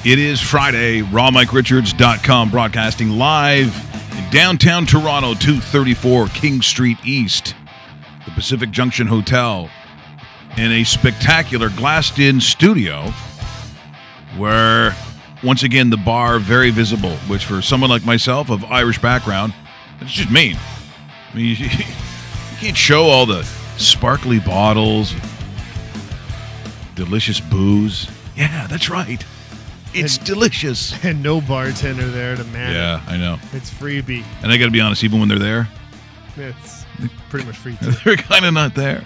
It is Friday, rawmike.richards.com, broadcasting live in downtown Toronto, 234 King Street East, the Pacific Junction Hotel, in a spectacular glassed-in studio where, once again, the bar very visible, which for someone like myself of Irish background, it's just mean. I mean, you can't show all the sparkly bottles, delicious booze. Yeah, that's right. It's delicious. And no bartender there to man it. Yeah, I know. It's freebie. And I got to be honest, even when they're there, It's pretty much free too. they're kind of not there.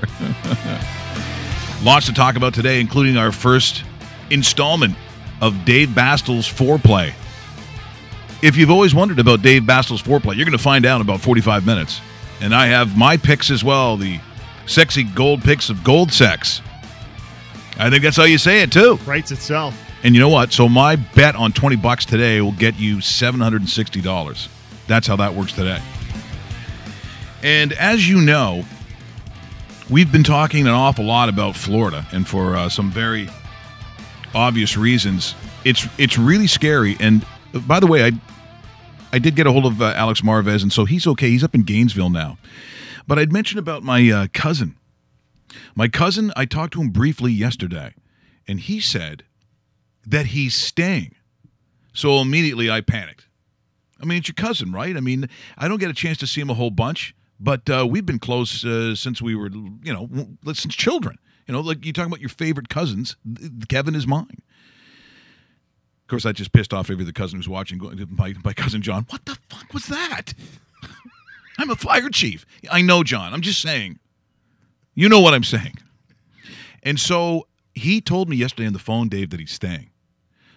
Lots to talk about today, including our first installment of Dave Bastel's Foreplay. If you've always wondered about Dave Bastel's Foreplay, you're going to find out in about 45 minutes. And I have my picks as well, the sexy gold picks of Gold Sex. I think that's how you say it, too. Writes itself. And you know what? So my bet on $20 today will get you $760. That's how that works today. And as you know, we've been talking an awful lot about Florida, and for some very obvious reasons. It's really scary. And by the way, I did get a hold of Alex Marvez, and so he's okay. He's up in Gainesville now. But I'd mentioned about my cousin. My cousin, I talked to him briefly yesterday, and he said that he's staying. So immediately I panicked. I mean, it's your cousin, right? I mean, I don't get a chance to see him a whole bunch, but we've been close since we were, since children. You know, like you talking about your favorite cousins, Kevin is mine. Of course, that just pissed off every other cousin who's watching, my cousin John. What the fuck was that? I'm a fire chief. I know, John. I'm just saying. You know what I'm saying. And so he told me yesterday on the phone, Dave, that he's staying.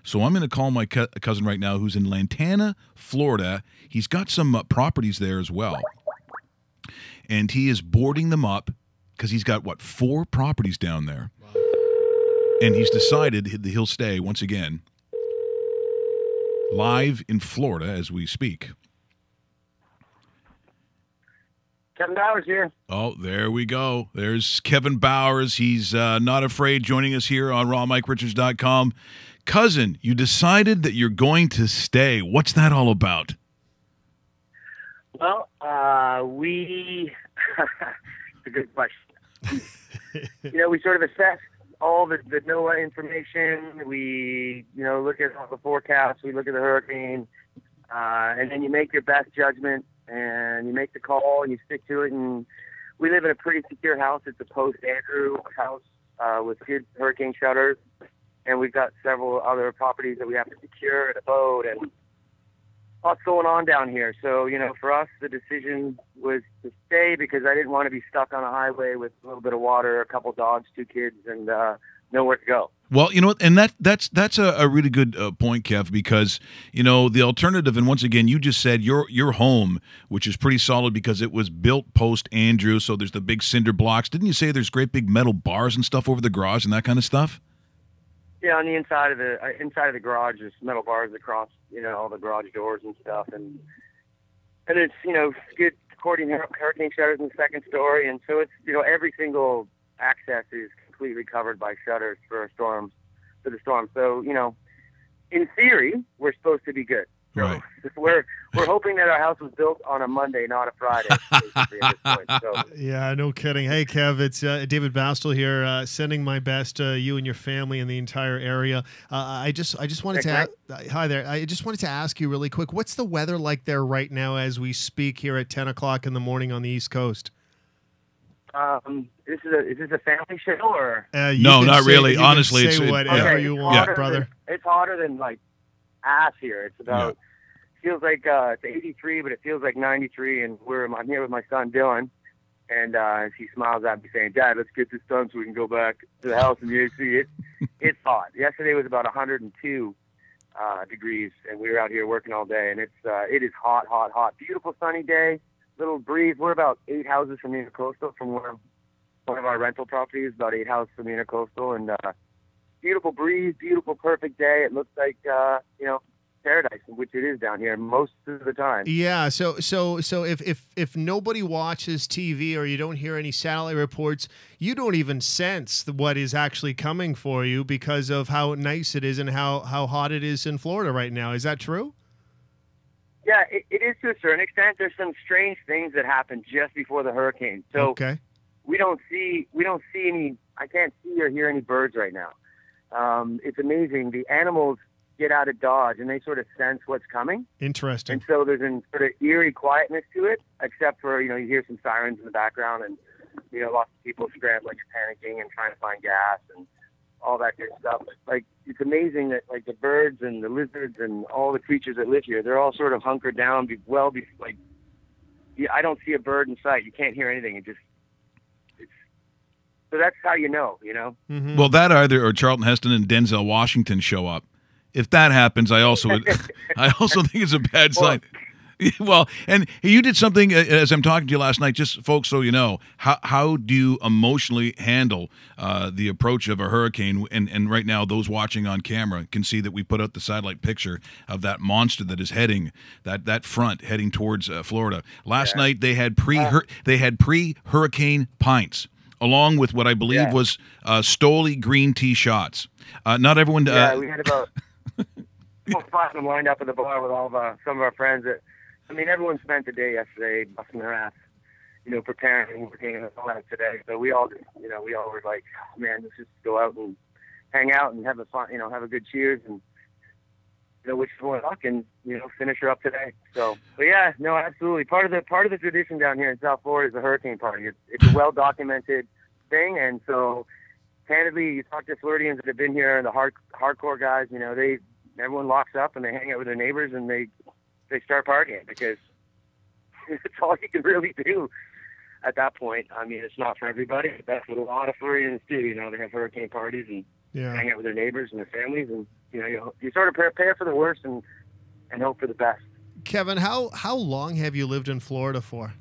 So I'm going to call my cousin right now who's in Lantana, Florida. He's got some properties there as well. And he is boarding them up because he's got, 4 properties down there. Wow. And he's decided he'll stay once again live in Florida as we speak. Kevin Bowers here. Oh, there we go. There's Kevin Bowers. He's not afraid joining us here on rawmike.richards.com. Cousin, you decided that you're going to stay. What's that all about? Well, it's a good question. We sort of assess all the NOAA information. We, look at all the forecasts. We look at the hurricane. And then you make your best judgment, and you make the call, and you stick to it. And we live in a pretty secure house. It's a post-Andrew house with good hurricane shutters. And we've got several other properties that we have to secure and a boat and lots going on down here. So, for us, the decision was to stay because I didn't want to be stuck on a highway with a little bit of water, a couple dogs, 2 kids, and nowhere to go. Well, and that's a really good point, Kev, because, the alternative, and once again, you just said your home, which is pretty solid because it was built post-Andrew, so there's the big cinder blocks. Didn't you say there's great big metal bars and stuff over the garage and that kind of stuff? Yeah, on the inside of the garage, there's metal bars across, all the garage doors and stuff, and it's good according hurricane shutters in the second story, and so it's every single access is completely covered by shutters for the storm. So in theory, we're supposed to be good. So right. We're hoping that our house was built on a Monday, not a Friday. Basically, at this point. So. Yeah, no kidding. Hey, Kev, it's David Bastel here, sending my best to you and your family and the entire area. I just wanted to hi there. I just wanted to ask you really quick. What's the weather like there right now as we speak here at 10 o'clock in the morning on the East Coast? Is this a family show or? No, not really. Honestly, it's whatever you want, brother. It's hotter than like ass here. It's about feels like it's 83, but it feels like 93. And I'm here with my son Dylan, and he smiles at me saying, "Dad, let's get this done so we can go back to the house in the AC." It's hot. Yesterday was about 102 degrees, and we were out here working all day, and it is hot, hot, hot. Beautiful sunny day. Little breeze. We're about 8 houses from the Intercoastal, from one of our rental properties, about 8 houses from the Intercoastal, and beautiful breeze, beautiful, perfect day. It looks like paradise, which it is down here most of the time. Yeah. So if nobody watches TV or you don't hear any satellite reports, you don't even sense what is actually coming for you because of how nice it is and how hot it is in Florida right now. Is that true? Yeah, it is to a certain extent. There's some strange things that happen just before the hurricane. So okay. we don't see any. I can't see or hear any birds right now. It's amazing. The animals get out of Dodge and they sort of sense what's coming. Interesting. And so there's a sort of eerie quietness to it, except for, you hear some sirens in the background and, lots of people scrambling and panicking and trying to find gas and all that good stuff. Like, it's amazing that, like, the birds and the lizards and all the creatures that live here, they're all sort of hunkered down, I don't see a bird in sight. You can't hear anything. So that's how you know. Mm-hmm. Well, that either or Charlton Heston and Denzel Washington show up. If that happens, I also think it's a bad sign. Well, and you did something as I'm talking to you last night, just folks, so you know, how do you emotionally handle the approach of a hurricane? And right now, those watching on camera can see that we put out the satellite picture of that monster that is heading that front heading towards Florida. Last night they had pre-hurricane pints, along with what I believe was Stoli green tea shots. Not everyone. We had about 5 of them lined up at the bar with some of our friends. Everyone spent the day yesterday busting their ass, preparing and working and all that today. So we all were like, oh, man, let's just go out and hang out and have a fun, have a good cheers and wish everyone luck and finish her up today. So, but yeah, no, absolutely. Part of the tradition down here in South Florida is the hurricane party. It's a well documented thing, and so candidly, you talk to Floridians that have been here and the hardcore guys, everyone locks up and they hang out with their neighbors and they start partying because it's all you can really do at that point. It's not for everybody, but that's what a lot of Floridians do. They have hurricane parties and hang out with their neighbors and their families, and you sort of prepare for the worst and hope for the best. Kevin, how long have you lived in Florida for?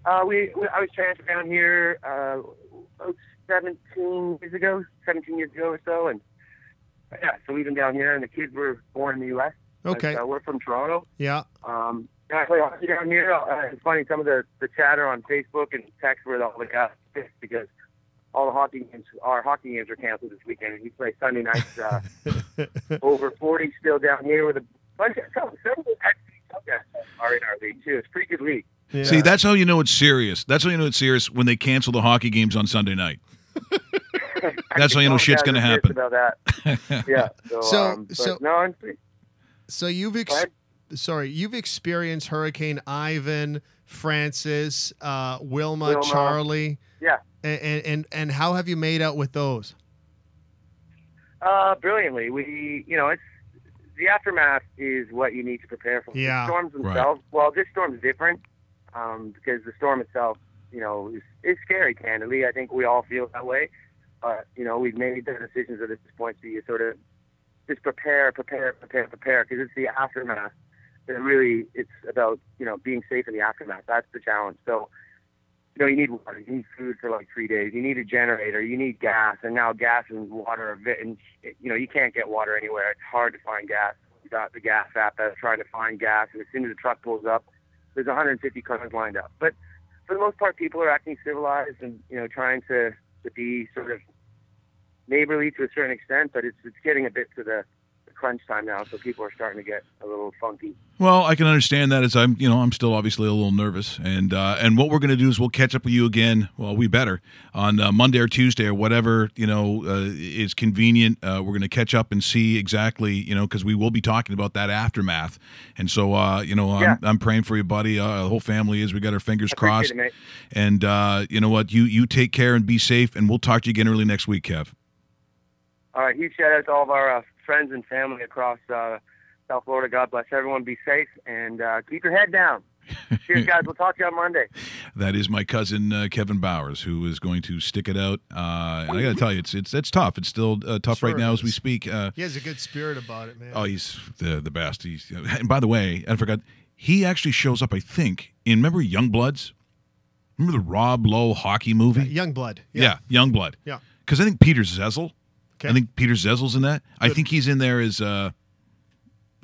I was transferred down here 17 years ago or so, and so we've been down here, and the kids were born in the U.S. Okay. We're from Toronto. Yeah. I play hockey down here. It's funny, some of the chatter on Facebook and text where all the guys pissed because all the our hockey games are canceled this weekend, and we play Sunday nights. Over 40 still down here with a bunch of some guys are in our league too. It's a pretty good league. Yeah. See, that's how you know it's serious. That's how you know it's serious when they cancel the hockey games on Sunday night. That's how you know shit's going to happen. About that. Yeah. So you've experienced Hurricane Ivan, Francis, Wilma, Charlie. Yeah. And how have you made out with those? Brilliantly. It's the aftermath is what you need to prepare for. Yeah. The storms themselves. Right. Well, this storm is different because the storm itself, is scary. Candidly, I think we all feel that way. But we've made the decisions at this point, so you sort of just prepare, because it's the aftermath. And really, it's about being safe in the aftermath. That's the challenge. So, you need water, you need food for like 3 days, you need a generator, you need gas, and now gas and water you can't get water anywhere. It's hard to find gas. We got the gas app that's trying to find gas, and as soon as the truck pulls up, there's 150 cars lined up. But for the most part, people are acting civilized and trying to be sort of neighborly to a certain extent, but it's getting a bit to the crunch time now, so people are starting to get a little funky. Well, I can understand that as I'm still obviously a little nervous, and what we're going to do is we'll catch up with you again. Well, we better on Monday or Tuesday or whatever is convenient. We're going to catch up and see exactly because we will be talking about that aftermath, and so I'm praying for you, buddy. The whole family is. We got our fingers crossed, it, and you know what, you take care and be safe, and we'll talk to you again early next week, Kev. All right, huge shout out to all of our friends and family across South Florida. God bless everyone. Be safe and keep your head down. Cheers, guys. We'll talk to you on Monday. That is my cousin Kevin Bowers, who is going to stick it out. And I got to tell you, it's tough. It's still tough right now as we speak. He has a good spirit about it, man. Oh, he's the best. And by the way, I forgot, he actually shows up, I think, remember Youngbloods? Remember the Rob Lowe hockey movie? Youngblood. Yeah, Youngblood. Yeah. Because I think Peter Zezel. Okay. I think Peter Zezel's in that. I think he's in there as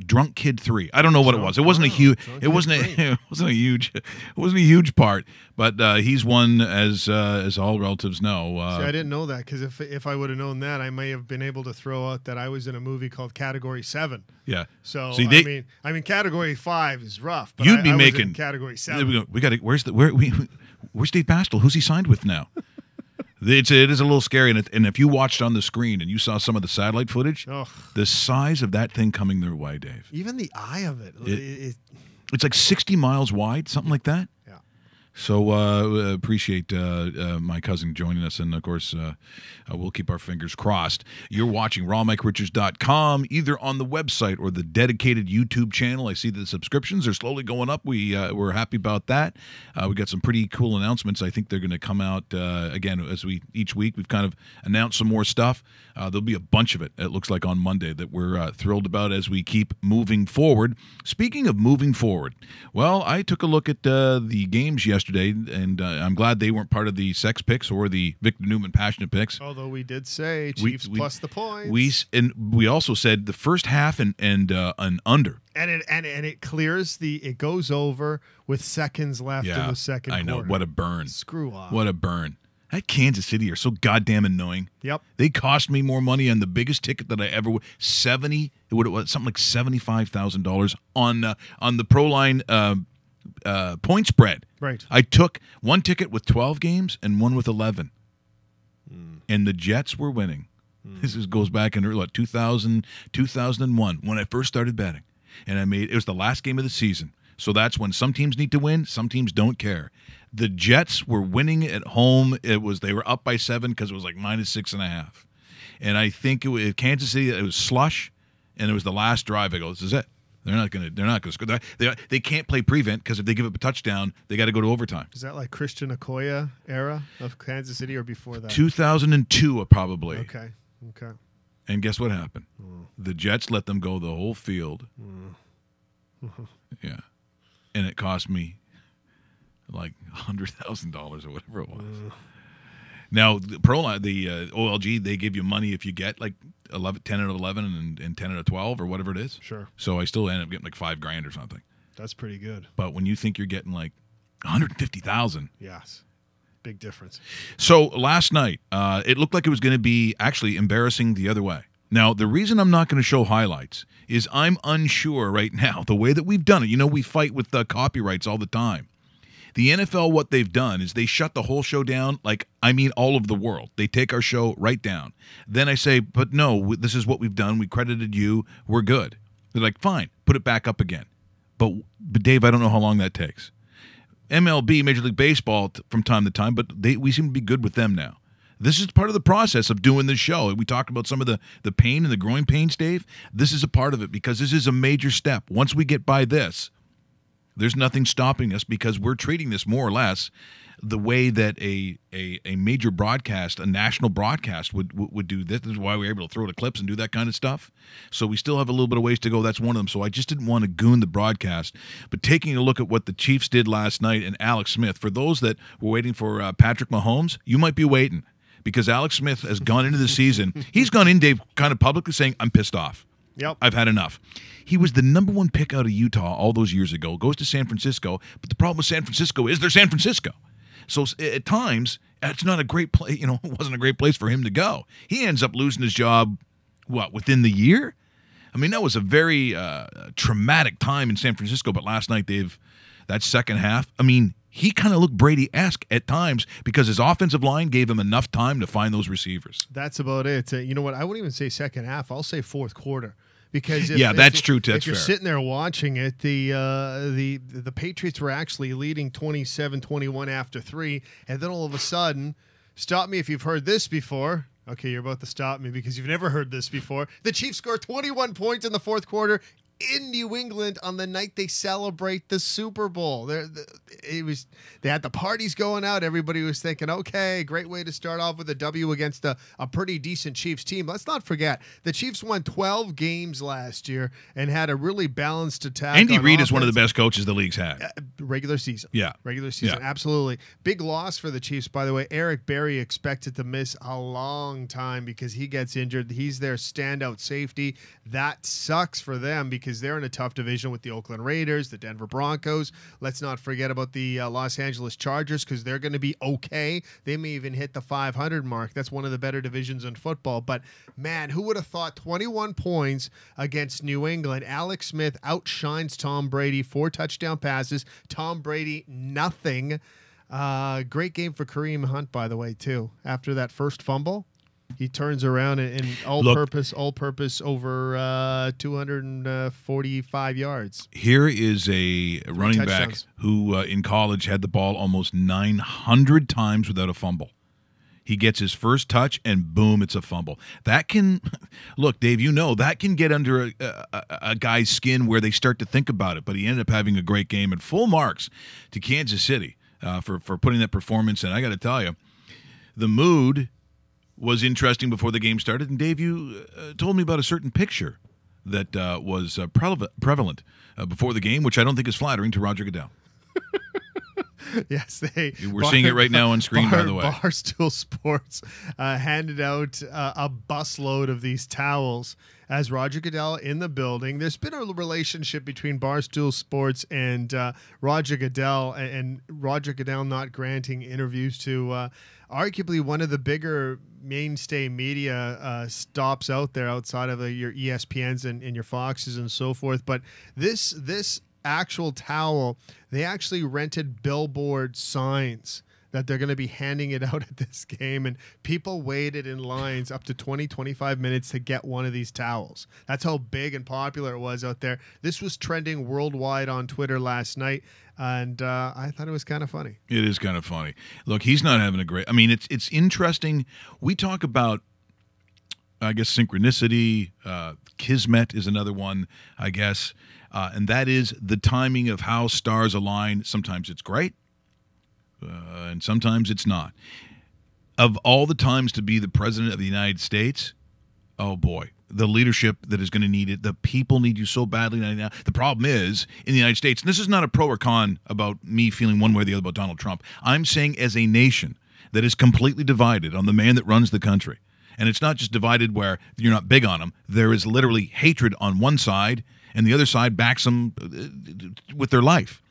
Drunk Kid 3. I don't know what it was. It wasn't a huge. It wasn't a. It wasn't a huge. It wasn't a huge part. But he's one, as all relatives know. See, I didn't know that, because if I would have known that, I may have been able to throw out that I was in a movie called Category 7. Yeah. So See, I mean, Category 5 is rough. But you'd be I was making in Category 7. We got to. Where's Dave Bastel? Who's he signed with now? It is a little scary, and if you watched on the screen and you saw some of the satellite footage, the size of that thing coming their way, Dave. Even the eye of it. It's like 60 miles wide, something like that. Yeah. So appreciate my cousin joining us, and of course we'll keep our fingers crossed. You're watching rawmike.com, either on the website or the dedicated YouTube channel. I see that the subscriptions are slowly going up. We're happy about that. We got some pretty cool announcements. I think they're going to come out again as each week. We've kind of announced some more stuff. There'll be a bunch of it. It looks like on Monday that we're thrilled about as we keep moving forward. Speaking of moving forward, well, I took a look at the games yesterday, and I'm glad they weren't part of the sex picks or the Victor Newman passionate picks. Although we did say Chiefs plus the points. We also said the first half and an under. And it clears it goes over with seconds left in the second quarter. I know. What a burn. Screw off. What a burn. That Kansas City are so goddamn annoying. Yep. They cost me more money on the biggest ticket that I ever would. Something like $75,000 on the Proline point spread. Right. I took one ticket with 12 games and one with 11. And the Jets were winning. This goes back in 2001 when I first started betting. And it was the last game of the season. So that's when some teams need to win, some teams don't care. The Jets were winning at home. They were up by 7 because it was like -6.5. And I think Kansas City, it was slush, and it was the last drive. I go, this is it. They're not gonna score. They can't play prevent because if they give up a touchdown, they got to go to overtime. Is that like Christian Okoye era of Kansas City or before that? 2002 probably. Okay. And guess what happened? The Jets let them go the whole field. Yeah. And it cost me like $100,000 or whatever it was. Now, the OLG, they give you money if you get like 10 out of 11 and 10 out of 12 or whatever it is. Sure. So I still end up getting like $5,000 or something. That's pretty good. But when you think you're getting like 150,000. Yes. Big difference. So last night, it looked like it was going to be actually embarrassing the other way. Now, the reason I'm not going to show highlights is I'm unsure right now, the way that we've done it. You know, we fight with copyrights all the time. The NFL, what they've done is they shut the whole show down, all of the world. They take our show right down. Then I say, but no, this is what we've done. We credited you. We're good. They're like, fine, put it back up again. But Dave, I don't know how long that takes. MLB, Major League Baseball, from time to time, but we seem to be good with them now. This is part of the process of doing this show. We talked about some of the pain and the growing pains, Dave. This is a part of it because this is a major step. Once we get by this, there's nothing stopping us because we're treating this more or less the way that a major broadcast, a national broadcast would do this. This is why we're able to throw the clips and do that kind of stuff. So we still have a little bit of ways to go. That's one of them. So I just didn't want to goon the broadcast. But taking a look at what the Chiefs did last night and Alex Smith, for those that were waiting for Patrick Mahomes, you might be waiting because Alex Smith has gone into the season. He's gone in, Dave, kind of publicly saying, I'm pissed off. Yep. I've had enough. He was the number 1 pick out of Utah all those years ago, goes to San Francisco, but the problem with San Francisco is they're San Francisco. So at times, it's not a great place. It wasn't a great place for him to go. He ends up losing his job, within the year? I mean, that was a very traumatic time in San Francisco, but last night, that second half, he kind of looked Brady-esque at times because his offensive line gave him enough time to find those receivers. That's about it. You know what? I wouldn't even say second half. I'll say fourth quarter. Because that's true. That's if you're fair. Sitting there watching it, the Patriots were actually leading 27-21 after 3, and then all of a sudden, stop me if you've heard this before. Okay, you're about to stop me because you've never heard this before. The Chiefs scored 21 points in the fourth quarter in New England on the night they celebrate the Super Bowl. They had the parties going out. Everybody was thinking, okay, great way to start off with a W against a pretty decent Chiefs team. Let's not forget, the Chiefs won 12 games last year and had a really balanced attack. Andy Reid is one of the best coaches the league's had. Regular season. Yeah. Regular season, yeah. Absolutely. Big loss for the Chiefs, by the way. Eric Berry expected to miss a long time because he gets injured. He's their standout safety. That sucks for them because because they're in a tough division with the Oakland Raiders, the Denver Broncos. Let's not forget about the Los Angeles Chargers, because they're going to be okay. They may even hit the 500 mark. That's one of the better divisions in football. But, man, who would have thought 21 points against New England? Alex Smith outshines Tom Brady, 4 touchdown passes. Tom Brady, nothing. Great game for Kareem Hunt, by the way, too. After that first fumble, he turns around and all-purpose over 245 yards. Here is a running back who in college had the ball almost 900 times without a fumble. He gets his first touch, and boom, it's a fumble. That can – look, Dave, you know, that can get under a guy's skin where they start to think about it. But he ended up having a great game, and full marks to Kansas City for putting that performance in. I got to tell you, the mood was interesting before the game started. And, Dave, you told me about a certain picture that was prevalent before the game, which I don't think is flattering to Roger Goodell. Yes, we're seeing it right now on screen, by the way. Barstool Sports handed out a busload of these towels as Roger Goodell in the building. There's been a relationship between Barstool Sports and Roger Goodell, and Roger Goodell not granting interviews to arguably one of the bigger mainstay media stops out there outside of your ESPNs and your Foxes and so forth. But this actual towel, they actually rented billboard signs that they're going to be handing it out at this game, and people waited in lines up to 20-25 minutes to get one of these towels. That's how big and popular it was out there. This was trending worldwide on Twitter last night, and I thought it was kind of funny. It is kind of funny. Look, he's not having a great – I mean, it's interesting. We talk about, I guess, synchronicity. Kismet is another one, I guess. And that is the timing of how stars align. Sometimes it's great, and sometimes it's not. Of all the times to be the president of the United States, oh boy, the leadership that is going to need it. The people need you so badly now. The problem is, in the United States, and this is not a pro or con about me feeling one way or the other about Donald Trump. I'm saying as a nation that is completely divided on the man that runs the country. And it's not just divided where you're not big on him. There is literally hatred on one side, and the other side backs them with their life.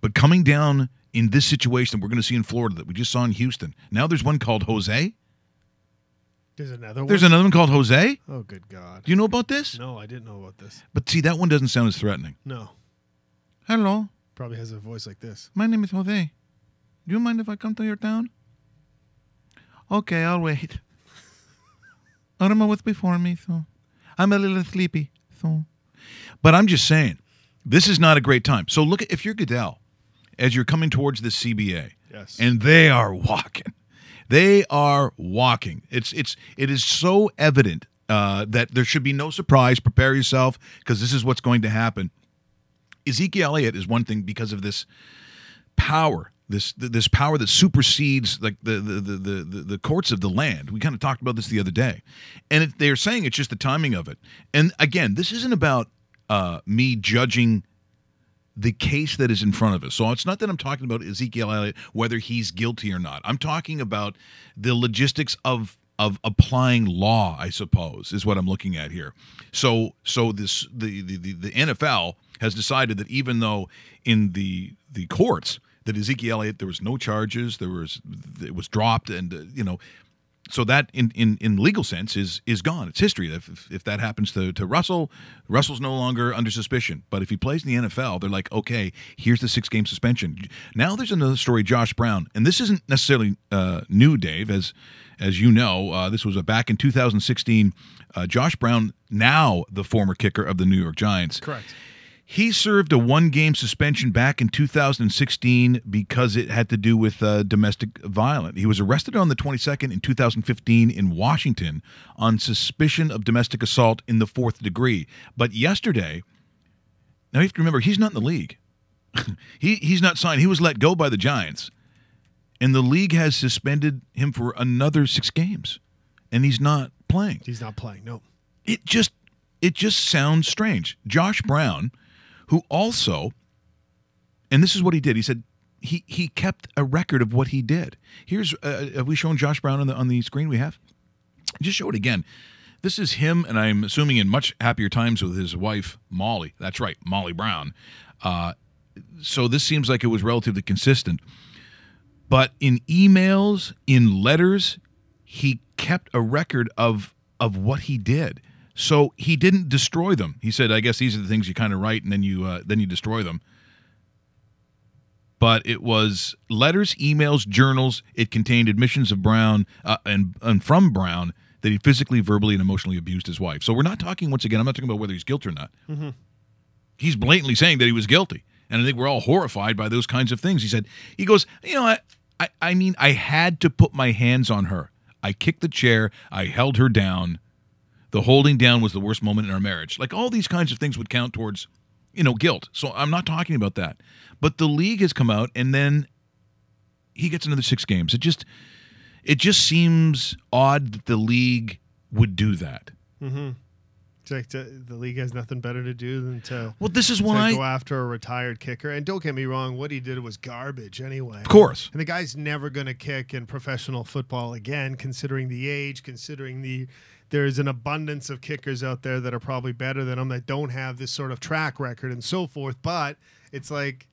But coming down in this situation that we're going to see in Florida that we just saw in Houston, now there's one called Jose. There's another one? There's another one called Jose? Oh, good God. Do you know about this? No, I didn't know about this. But see, that one doesn't sound as threatening. No. Hello. Probably has a voice like this. My name is Jose. Do you mind if I come to your town? Okay, I'll wait. I don't know what's before me, so I'm a little sleepy. But I'm just saying, this is not a great time. So look, if you're Goodell, as you're coming towards the CBA, yes, and they are walking. They are walking. It is so evident that there should be no surprise. Prepare yourself, because this is what's going to happen. Ezekiel Elliott is one thing because of this power. This power that supersedes like the courts of the land. We kind of talked about this the other day, and they're saying it's just the timing of it. And again, this isn't about me judging the case that is in front of us. So it's not that I'm talking about Ezekiel Elliott, whether he's guilty or not. I'm talking about the logistics of applying law, I suppose, is what I'm looking at here. So this the NFL has decided that even though in the courts that Ezekiel Elliott, there was no charges, it was dropped, and so that in legal sense is gone. It's history. If that happens to Russell, Russell's no longer under suspicion. But if he plays in the NFL, they're like, okay, here's the 6-game suspension. Now there's another story, Josh Brown, and this isn't necessarily new, Dave, as you know. This was back in 2016. Josh Brown, now the former kicker of the New York Giants. Correct. He served a 1-game suspension back in 2016 because it had to do with domestic violence. He was arrested on the 22nd in 2015 in Washington on suspicion of domestic assault in the 4th degree. But yesterday, now you have to remember, he's not in the league. He's not signed. He was let go by the Giants. And the league has suspended him for another 6 games. And he's not playing. He's not playing, no. It just sounds strange. Josh Brown, who also, and this is what he did. He said he kept a record of what he did. Here's, have we shown Josh Brown on the screen? We have. Just show it again. This is him, and I'm assuming in much happier times with his wife, Molly. That's right, Molly Brown. So this seems like it was relatively consistent. But in emails, in letters, he kept a record of what he did. So he didn't destroy them. He said, I guess these are the things you kind of write, and then you destroy them. But it was letters, emails, journals. It contained admissions of Brown and from Brown that he physically, verbally, and emotionally abused his wife. So we're not talking, once again, I'm not talking about whether he's guilty or not. Mm-hmm. He's blatantly saying that he was guilty. And I think we're all horrified by those kinds of things. He goes, I mean, I had to put my hands on her. I kicked the chair. I held her down. The holding down was the worst moment in our marriage. Like, all these kinds of things would count towards, guilt. So I'm not talking about that. But the league has come out, and then he gets another 6 games. It just seems odd that the league would do that. Mm-hmm. It's like the league has nothing better to do than to go after a retired kicker. And don't get me wrong, what he did was garbage anyway. Of course. And the guy's never going to kick in professional football again, considering the age, considering there's an abundance of kickers out there that are probably better than him that don't have this sort of track record and so forth. But it's like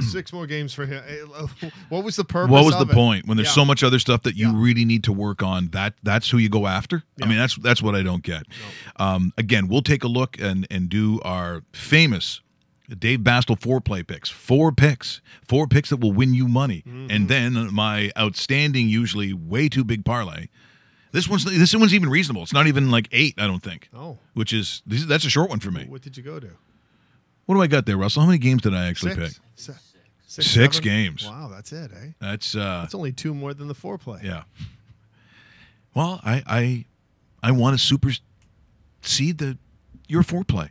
6 more games for him. What was the purpose? What was the point when there's so much other stuff that you really need to work on? That's who you go after. Yeah. I mean, that's what I don't get. No. Again, we'll take a look and do our famous Dave Bastel 4-play picks. 4 picks that will win you money, and then my outstanding, usually way too big parlay. This one's even reasonable. It's not even like 8, I don't think. Oh, that's a short one for me. What did you go to? What do I got there, Russell? How many games did I actually pick? 6 games. Wow, that's it, eh? That's only 2 more than the 4-play. Yeah. Well, I want to supersede your 4-play.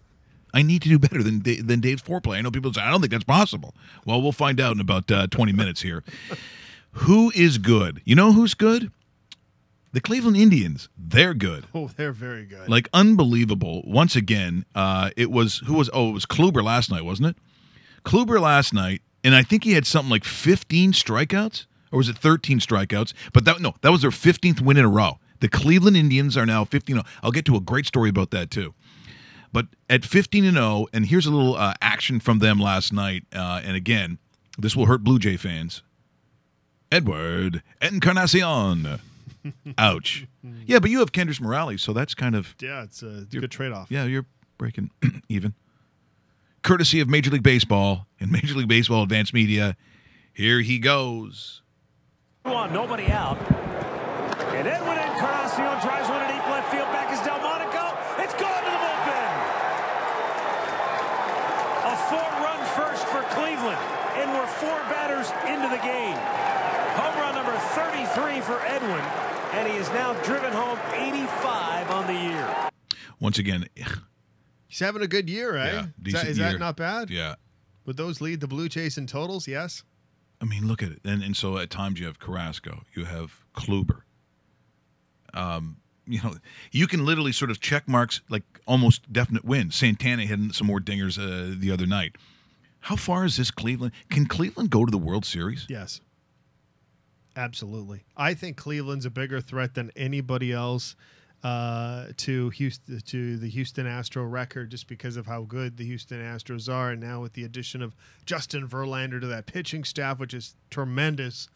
I need to do better than Dave's 4-play. I know people say, I don't think that's possible. Well, we'll find out in about 20 minutes here. Who is good? You know who's good? The Cleveland Indians. They're good. Oh, they're very good. Like, unbelievable. Once again, it was Kluber last night, wasn't it? Kluber last night, and I think he had something like 15 strikeouts, or was it 13 strikeouts? But that was their 15th win in a row. The Cleveland Indians are now 15-0. I'll get to a great story about that too. But at 15-0, and here's a little action from them last night. And again, this will hurt Blue Jay fans. Edward Encarnacion. Ouch. Yeah, but you have Kendrys Morales, so that's kind of... Yeah, it's a good trade-off. Yeah, you're breaking even. Courtesy of Major League Baseball and Major League Baseball Advanced Media, here he goes. Nobody out. And Edwin Encarnacion drives one to deep left field. Back is Delmonico. It's gone to the bullpen. A 4-run first for Cleveland, and we're 4 batters into the game. Home run number 33 for Edwin, and he is now driven home 85 on the year. Once again, he's having a good year, eh? Yeah, decent is year. that not bad? Yeah. Would those lead the Blue Jays in totals? Yes. I mean, look at it. And so at times you have Carrasco, you have Kluber. You can literally sort of check marks like almost definite wins. Santana had some more dingers the other night. How far is this Cleveland? Can Cleveland go to the World Series? Yes. Absolutely. I think Cleveland's a bigger threat than anybody else to the Houston Astro record, just because of how good the Houston Astros are, and now with the addition of Justin Verlander to that pitching staff, which is tremendous,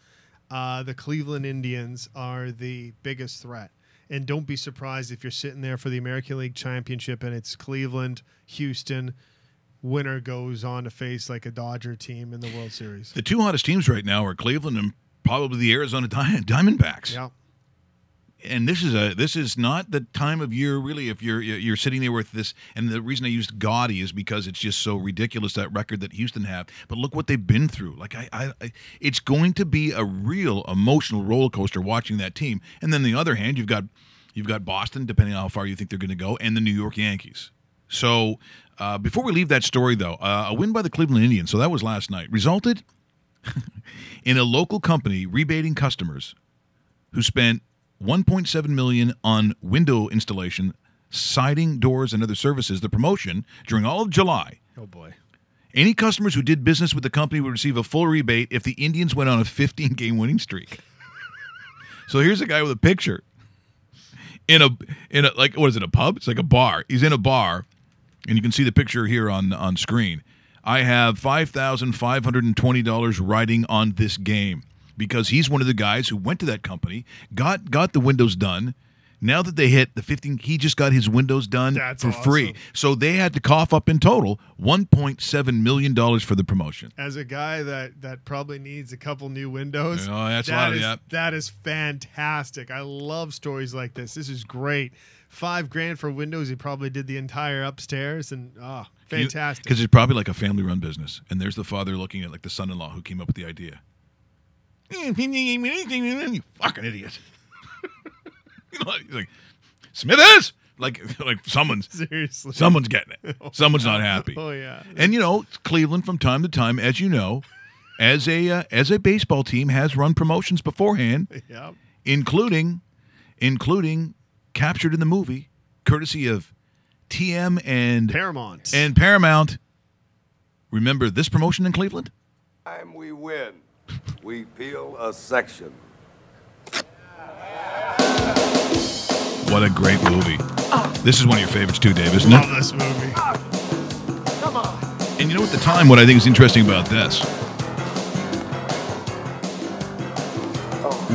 the Cleveland Indians are the biggest threat. And don't be surprised if you're sitting there for the American League Championship and it's Cleveland, Houston. Winner goes on to face like a Dodger team in the World Series. The 2 hottest teams right now are Cleveland and probably the Arizona Diamondbacks. Yeah. And this is not the time of year, really, if you're sitting there with this. And the reason I used gaudy is because it's just so ridiculous, that record that Houston have. But look what they've been through. Like it's going to be a real emotional roller coaster watching that team. And then on the other hand, you've got Boston, depending on how far you think they're going to go, and the New York Yankees. So before we leave that story, though, a win by the Cleveland Indians, so that was last night, resulted in a local company rebating customers who spent $1.7 million on window installation, siding, doors, and other services, the promotion, during all of July. Oh, boy. Any customers who did business with the company would receive a full rebate if the Indians went on a 15-game winning streak. So here's a guy with a picture. in a like, what is it, a pub? It's like a bar. He's in a bar, and you can see the picture here on screen. I have $5,520 riding on this game because he's one of the guys who went to that company, got the windows done. Now that they hit the 15, he just got his windows done for free. So they had to cough up in total $1.7 million for the promotion. As a guy that probably needs a couple new windows, that is fantastic. I love stories like this. This is great. $5,000 for windows. He probably did the entire upstairs, and fantastic. Because it's probably like a family-run business, and there's the father looking at like the son-in-law who came up with the idea. You fucking idiot. He's like, Smithers, like someone's getting it. Someone's not happy. Oh yeah. And Cleveland from time to time, as you know, as a baseball team has run promotions beforehand, yep. including captured in the movie, courtesy of TM and Paramount. Remember this promotion in Cleveland? Time we win, we peel a section. What a great movie. This is one of your favorites too, Dave, isn't it? Love this movie. Come on. And at the time, what I think is interesting about this,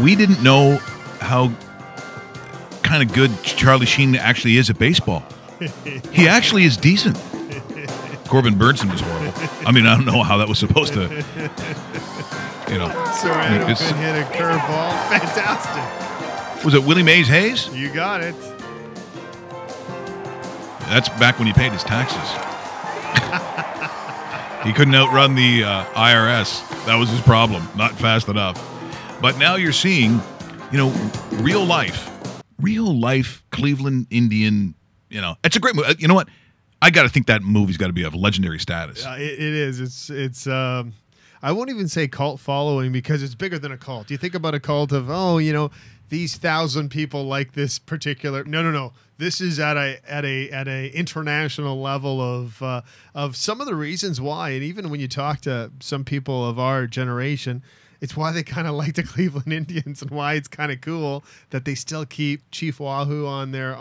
we didn't know how kind of good Charlie Sheen actually is at baseball. He actually is decent. Corbin Burnson was horrible. I mean, I don't know how that was supposed to, Serrano could hit a curveball. Fantastic. Was it Willie Mays Hayes? You got it. That's back when he paid his taxes. He couldn't outrun the IRS. That was his problem. Not fast enough. But now you're seeing, real life Cleveland Indian. It's a great movie. You know what? I got to think that movie's got to be of legendary status. It is. It's. I won't even say cult following because it's bigger than a cult. You think about a cult of these 1,000 people like this particular. No. This is at a international level of some of the reasons why, and even when you talk to some people of our generation, it's why they kind of like the Cleveland Indians and why it's kind of cool that they still keep Chief Wahoo on their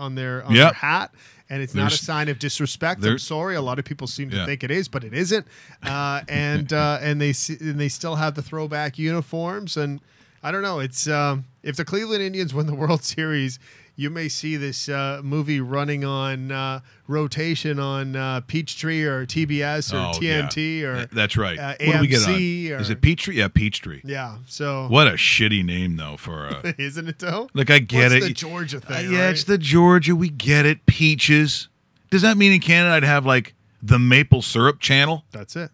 hat. And it's not a sign of disrespect. I'm sorry, a lot of people seem to think it is, but it isn't. And they still have the throwback uniforms. And I don't know. It's if the Cleveland Indians win the World Series, you may see this movie running on rotation on Peachtree or TBS or TNT or that's right. AMC. What do we get on? Is it Peachtree? Yeah, Peachtree. Yeah. So what a shitty name though for isn't it though? Like I get What's it. The Georgia thing. Yeah, right? It's the Georgia. We get it. Peaches. Does that mean in Canada I'd have like the maple syrup channel? That's it.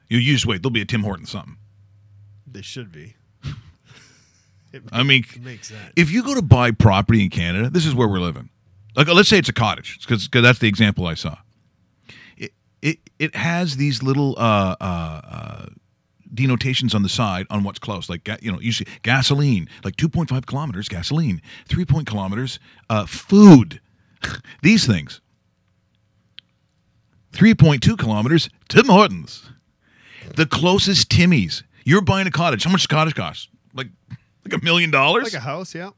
You just wait. There'll be a Tim Horton something. They should be. It makes sense. If you go to buy property in Canada, this is where we're living. Like, let's say it's a cottage, because that's the example I saw. It has these little denotations on the side on what's close. Like, you see gasoline, like 2.5 kilometers, gasoline, 3 kilometers, food, these things. 3.2 kilometers, Tim Hortons. The closest Timmy's. You're buying a cottage. How much does a cottage cost? Like $1 million? Like a house, yeah.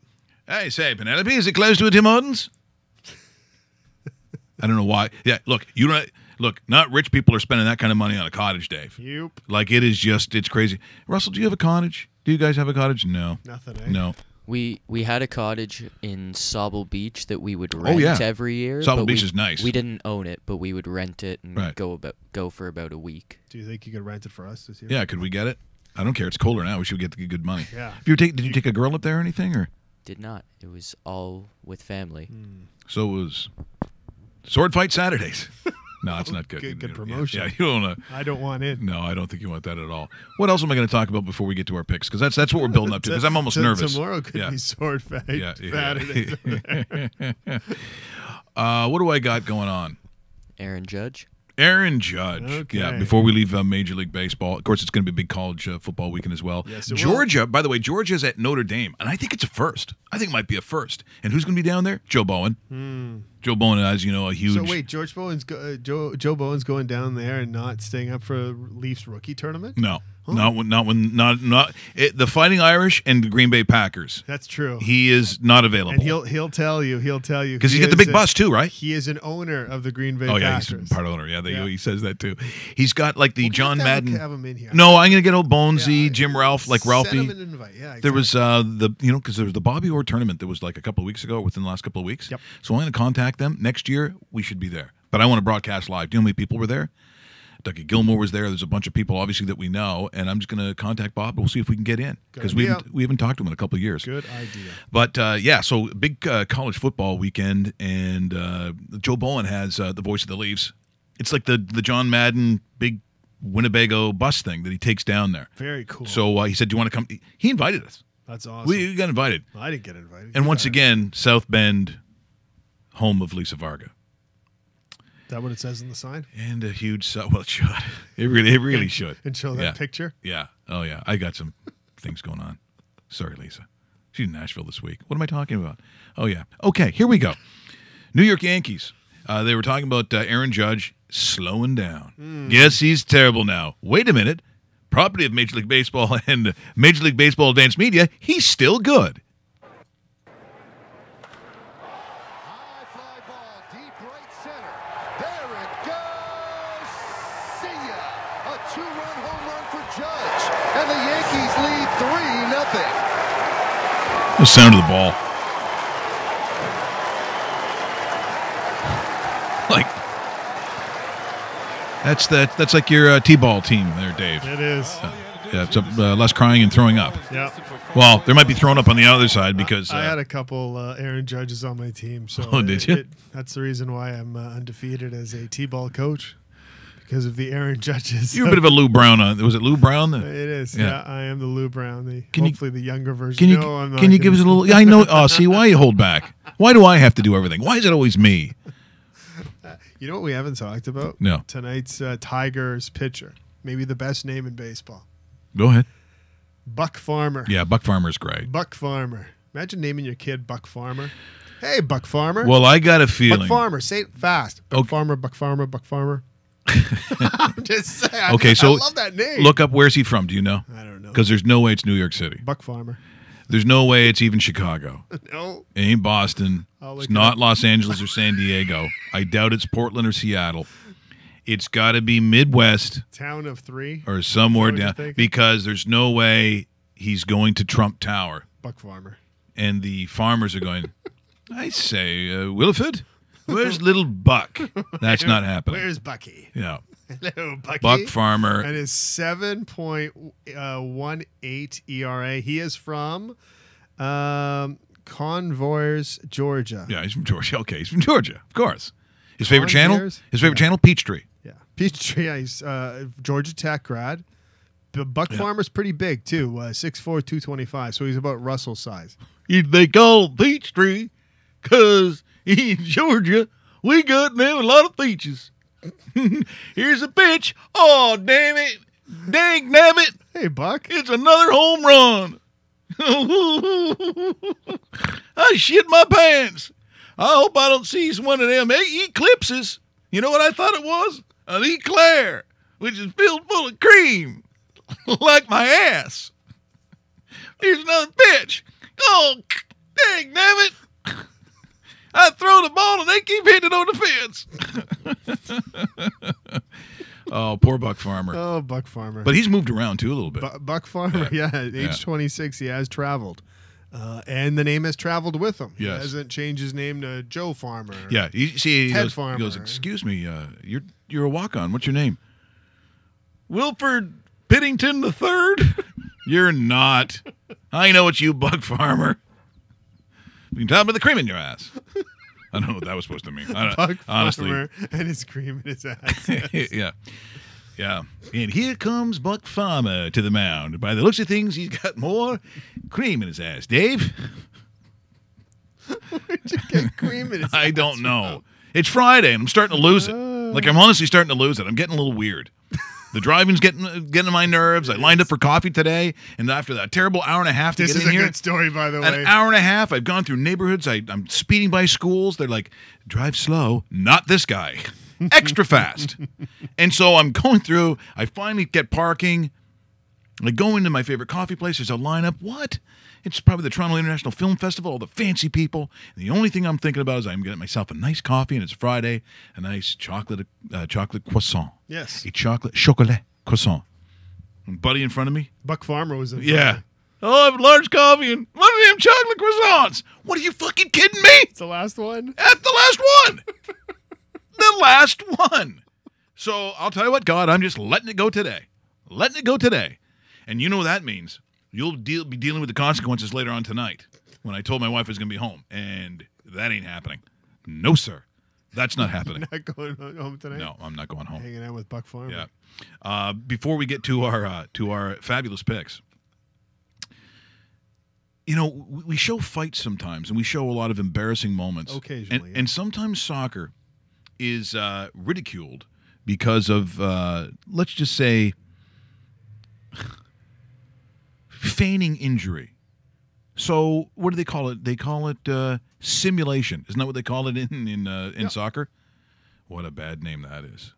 Hey, say, Penelope, is it close to a Tim Hortons? I don't know why. Yeah, look, not rich people are spending that kind of money on a cottage, Dave. Yep. Like, it's crazy. Russell, do you have a cottage? Do you guys have a cottage? No. Nothing, No. We had a cottage in Sauble Beach that we would rent every year. Sauble Beach is nice. We didn't own it, but we would rent it and go for about a week. Do you think you could rent it for us this year? Yeah, could we get it? I don't care. It's colder now. We should get the good money. Yeah. Did you take a girl up there or anything? Or did not. It was all with family. So it was sword fight Saturdays. No, it's not good. Good promotion. Yeah, you don't want to. I don't want it. No, I don't think you want that at all. What else am I going to talk about before we get to our picks? Because that's what we're building up to. Because I'm almost nervous. Tomorrow could be sword fight Saturdays. What do I got going on? Aaron Judge. Okay. Yeah, before we leave Major League Baseball. Of course, it's going to be a big college football weekend as well. Yes, Georgia, by the way, Georgia's at Notre Dame, and I think it's a first. I think it might be a first. And who's going to be down there? Joe Bowen. Joe Bowen, as you know, a huge. So wait, Joe Bowen's going down there and not staying up for Leafs rookie tournament? No. Not the Fighting Irish and the Green Bay Packers. That's true. He is not available, and he'll tell you because he's got the big bus too, right? He is an owner of the Green Bay Packers. Packers. He's a part owner. Yeah, he says that too. He's got like the John Madden. Have him in here. No, I'm gonna get old Bonesy, Jim Ralph, like Ralphie. Send him an invite. Yeah, exactly. There was because there was the Bobby Orr tournament that was like a couple of weeks ago, within the last couple of weeks. Yep. So I'm gonna contact them next year. We should be there, but I want to broadcast live. Do you know how many people were there? Dougie Gilmore was there. There's a bunch of people, obviously, that we know, and I'm just going to contact Bob. And we'll see if we can get in because we haven't talked to him in a couple of years. Good idea. But so big college football weekend, and Joe Bowen has the voice of the Leafs. It's like the John Madden big Winnebago bus thing that he takes down there. Very cool. So he said, "Do you want to come?" He invited us. That's awesome. We got invited. Well, I didn't get invited. And once again, South Bend, home of Lisa Varga. Is that what it says in the sign? And a huge, well, it should. It really should. And show that picture? Yeah. Oh, yeah. I got some things going on. Sorry, Lisa. She's in Nashville this week. What am I talking about? Oh, yeah. Okay, here we go. New York Yankees. They were talking about Aaron Judge slowing down. Yes, he's terrible now. Wait a minute. Property of Major League Baseball and Major League Baseball Advanced Media, he's still good. The sound of the ball. Like that's like your T-ball team there, Dave. It is. It's less crying and throwing up. Yeah. Well, there might be throwing up on the other side because I had a couple Aaron Judges on my team. So did you? That's the reason why I'm undefeated as a T-ball coach. Because of the Aaron Judges. You're a bit of a Lou Brown. Was it Lou Brown? It is. Yeah, I am the Lou Brown. Hopefully the younger version. Can you give us a little? I know. Oh, see, why you hold back? Why do I have to do everything? Why is it always me? You know what we haven't talked about? No. Tonight's Tigers pitcher. Maybe the best name in baseball. Go ahead. Buck Farmer. Yeah, Buck Farmer's great. Buck Farmer. Imagine naming your kid Buck Farmer. Hey, Buck Farmer. Well, I got a feeling. Buck Farmer. Say it fast. Buck Farmer, Buck Farmer, Buck Farmer. I'm just saying. Okay, so I love that name. Look up, where's he from? Do you know? I don't know. Because there's no way it's New York City. Buck Farmer. There's no way it's even Chicago. No. It ain't Boston. It's not Los Angeles or San Diego. I doubt it's Portland or Seattle. It's got to be Midwest. Town of three. Or somewhere down. Because there's no way he's going to Trump Tower. Buck Farmer. And the farmers are going, I say, Williford? Where's little Buck? That's not happening. Where's Bucky? Yeah. Hello, Bucky. Buck Farmer. And his 7.18 ERA. He is from Convoyers, Georgia. Yeah, he's from Georgia. Okay, he's from Georgia, of course. His favorite channel? His favorite channel? Peachtree. Yeah. Peachtree. Yeah, he's Georgia Tech grad. Buck Farmer's pretty big, too. 6'4", 225. So he's about Russell's size. They call Peachtree because in Georgia, we got them a lot of peaches. Here's a pitch. Oh, damn it. Dang, damn it. Hey, Buck. It's another home run. I shit my pants. I hope I don't see one of them eclipses. You know what I thought it was? An eclair, which is filled full of cream, like my ass. Here's another pitch. Oh, dang, damn it. I throw the ball and they keep hitting it on the fence. Oh, poor Buck Farmer. Oh, Buck Farmer. But he's moved around, too, a little bit. Buck Farmer, yeah. At age 26, he has traveled. And the name has traveled with him. Yes. He hasn't changed his name to Joe Farmer. Yeah. He Farmer. goes, excuse me, you're a walk-on. What's your name? Wilford Pittington III? You're not. I know it's you, Buck Farmer. You can tell me the cream in your ass. I don't know what that was supposed to mean. Buck honestly. Farmer and his cream in his ass. Yeah. Yeah. And here comes Buck Farmer to the mound. By the looks of things, he's got more cream in his ass. Dave? Where'd you get cream in his ass? I don't know. It's Friday, and I'm starting to lose it. Like, I'm honestly starting to lose it. I'm getting a little weird. The driving's getting on my nerves. I lined up for coffee today, and after that terrible hour and a half to This get is in a here, good story, by the way. an hour and a half, I've gone through neighborhoods. I'm speeding by schools. They're like, drive slow. Not this guy. Extra fast. And so I'm going through. I finally get parking. I go into my favorite coffee place. There's a lineup. What? It's probably the Toronto International Film Festival, all the fancy people. And the only thing I'm thinking about is I'm getting myself a nice coffee, and it's Friday, a nice chocolate croissant. Yes. A chocolat croissant. And buddy in front of me. Buck Farmer was in. Yeah. I'll have a large coffee and one of them chocolate croissants. What, are you fucking kidding me? It's the last one. That's the last one. The last one. So I'll tell you what, God, I'm just letting it go today. Letting it go today. And you know what that means. You'll be dealing with the consequences later on tonight when I told my wife I was going to be home. And that ain't happening. No, sir. That's not happening. Not going home tonight? No, I'm not going home. Hanging out with Buck Farmer. Yeah. Before we get to our fabulous picks, you know, we show fights sometimes, and we show a lot of embarrassing moments. Occasionally, and sometimes soccer is ridiculed because of, let's just say, feigning injury. So what do they call it? They call it simulation. Isn't that what they call it in soccer? What a bad name that is.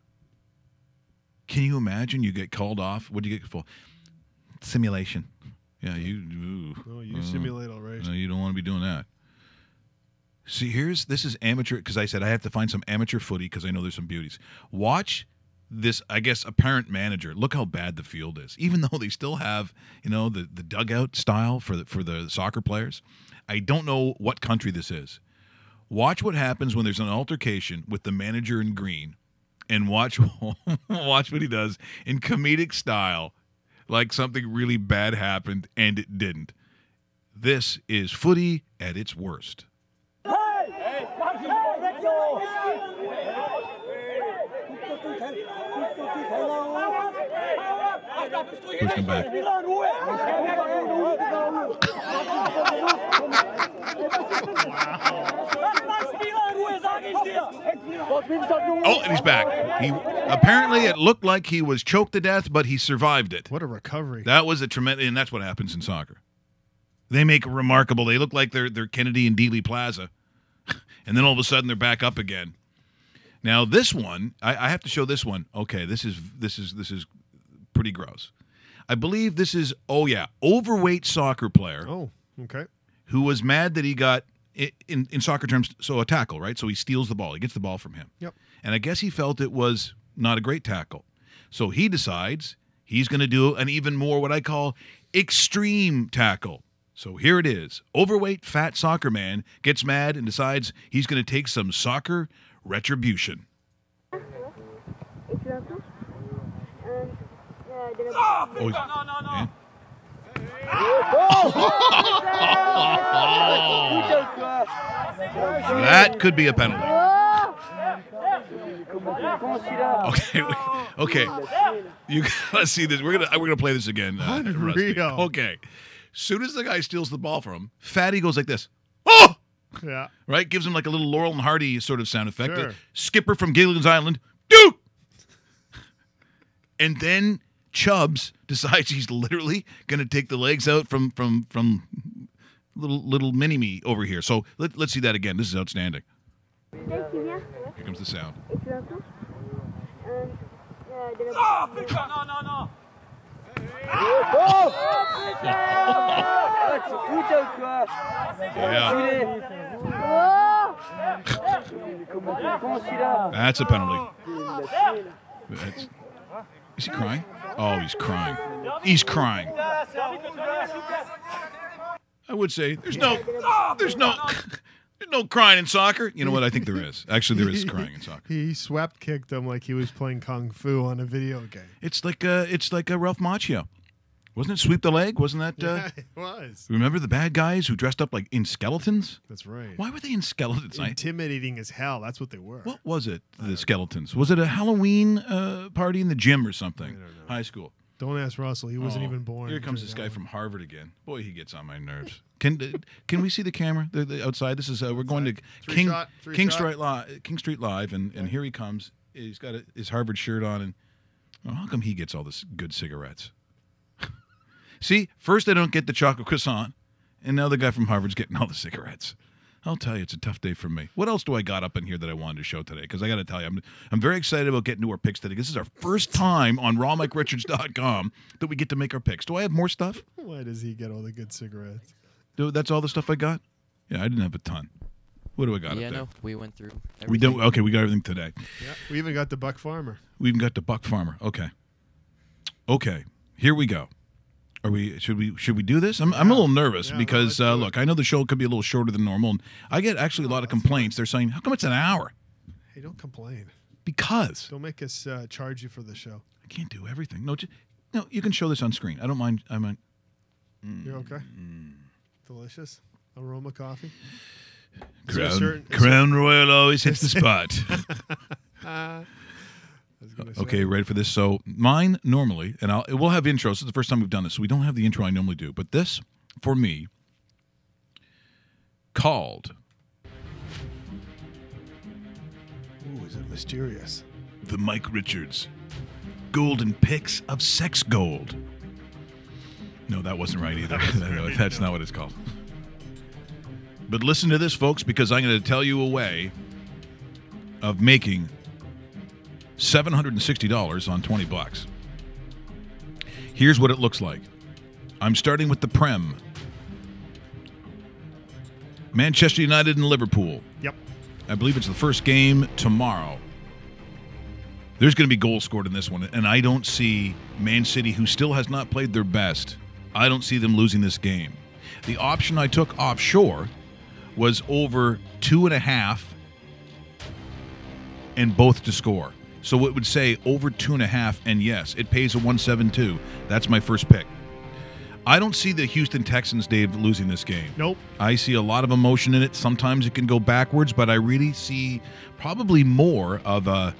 Can you imagine you get called off? What do you get for? Simulation. Yeah, you simulate all right. No, you don't want to be doing that. See, this is amateur, because I said I have to find some amateur footy because I know there's some beauties. Watch this, I guess, apparent manager. Look how bad the field is. Even though they still have, you know, the dugout style for the soccer players. I don't know what country this is. Watch what happens when there's an altercation with the manager in green, and watch what he does in comedic style, like something really bad happened and it didn't. This is footy at its worst. Push him back. Oh, and he's back. Apparently it looked like he was choked to death, but he survived it. What a recovery. That was a tremendous, and that's what happens in soccer. They make a remarkable. They look like they're Kennedy and Dealey Plaza, and then all of a sudden they're back up again. Now this one, I have to show this one. Okay, this is pretty gross. I believe this is overweight soccer player. Oh, okay. Who was mad that he got in soccer terms, so a tackle, right? So he steals the ball. He gets the ball from him. Yep. And I guess he felt it was not a great tackle. So he decides he's going to do an even more what I call extreme tackle. So here it is. Overweight, fat soccer man gets mad and decides he's going to take some soccer retribution. That could be a penalty. Okay. You gotta see this. We're gonna play this again. Unreal. Okay. Soon as the guy steals the ball from him, Fatty goes like this. Oh! Yeah. Right? Gives him like a little Laurel and Hardy sort of sound effect. Sure. Skipper from Gilligan's Island. Dude! And then Chubbs decides he's literally going to take the legs out from little mini-me over here. So let's see that again. This is outstanding. Here comes the sound. That's a penalty. Is he crying? Oh, he's crying. He's crying. I would say there's no crying in soccer. You know what? I think there is. Actually, there is crying in soccer. He swept kicked him like he was playing kung fu on a video game. It's like a Ralph Macchio. Wasn't it Sweep the Leg? Wasn't that? Yeah, it was. Remember the bad guys who dressed up like in skeletons? That's right. Why were they in skeletons? Intimidating as hell. That's what they were. What was it? The skeletons. Was it a Halloween party in the gym or something? I don't know. High school. Don't ask Russell. He wasn't even born. Here comes this guy from Harvard again. Boy, he gets on my nerves. Can we see the camera the outside? This is we're going to King Street Live, and here he comes. He's got his Harvard shirt on, and Well, how come he gets all this good cigarettes? See, first I don't get the chocolate croissant, and now the guy from Harvard's getting all the cigarettes. I'll tell you, it's a tough day for me. What else do I got up in here that I wanted to show today? Because I got to tell you, I'm very excited about getting to our picks today. This is our first time on rawmikerichards.com that we get to make our picks. Do I have more stuff? Why does he get all the good cigarettes? That's all the stuff I got? Yeah, I didn't have a ton. What do I got up there? Yeah, no, we went through everything. We don't. Okay, we got everything today. Yeah, we even got the Buck Farmer. We even got the Buck Farmer. Okay, here we go. Should we do this? I'm a little nervous because look, I know the show could be a little shorter than normal, and I get actually a lot of complaints. They're saying, "How come it's an hour?" Hey, don't complain. Because Don't make us charge you for the show. I can't do everything. No, you can show this on screen. I don't mind. I mind. You're okay. Delicious aroma coffee. Crown Royal always hits the spot. Okay, ready for this? So mine normally, and we'll have intros. This is the first time we've done this, so we don't have the intro I normally do. But this, for me, called. Ooh, is it mysterious? The Mike Richards Golden Picks of Sex Gold. No, that wasn't right either. That's not what it's called. But listen to this, folks, because I'm going to tell you a way of making $760 on $20. Here's what it looks like. I'm starting with the Prem. Manchester United and Liverpool. Yep. I believe it's the first game tomorrow. There's going to be goals scored in this one, and I don't see Man City, who still has not played their best, I don't see them losing this game. The option I took offshore was over 2.5 and both to score. So it would say over 2.5, and yes, it pays a 172. That's my first pick. I don't see the Houston Texans, Dave, losing this game. Nope. I see a lot of emotion in it. Sometimes it can go backwards, but I really see probably more of a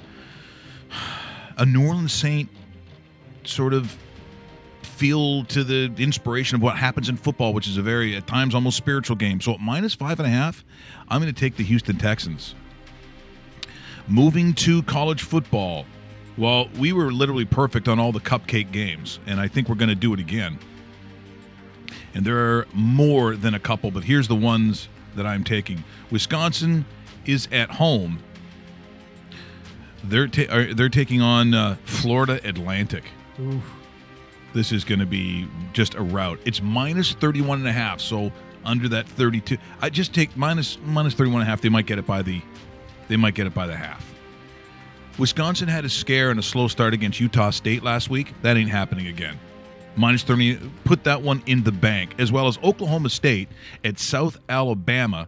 New Orleans Saint sort of feel to the inspiration of what happens in football, which is a very, at times, almost spiritual game. So at minus 5.5, I'm going to take the Houston Texans. Moving to college football. Well, we were literally perfect on all the cupcake games, and I think we're going to do it again. And there are more than a couple, but here's the ones that I'm taking. Wisconsin is at home. They're taking on Florida Atlantic. Ooh. This is going to be just a rout. It's minus 31.5, so under that 32. I just take minus 31.5. They might get it by the half. Wisconsin had a scare and a slow start against Utah State last week. That ain't happening again. Minus 30. Put that one in the bank, as well as Oklahoma State at South Alabama.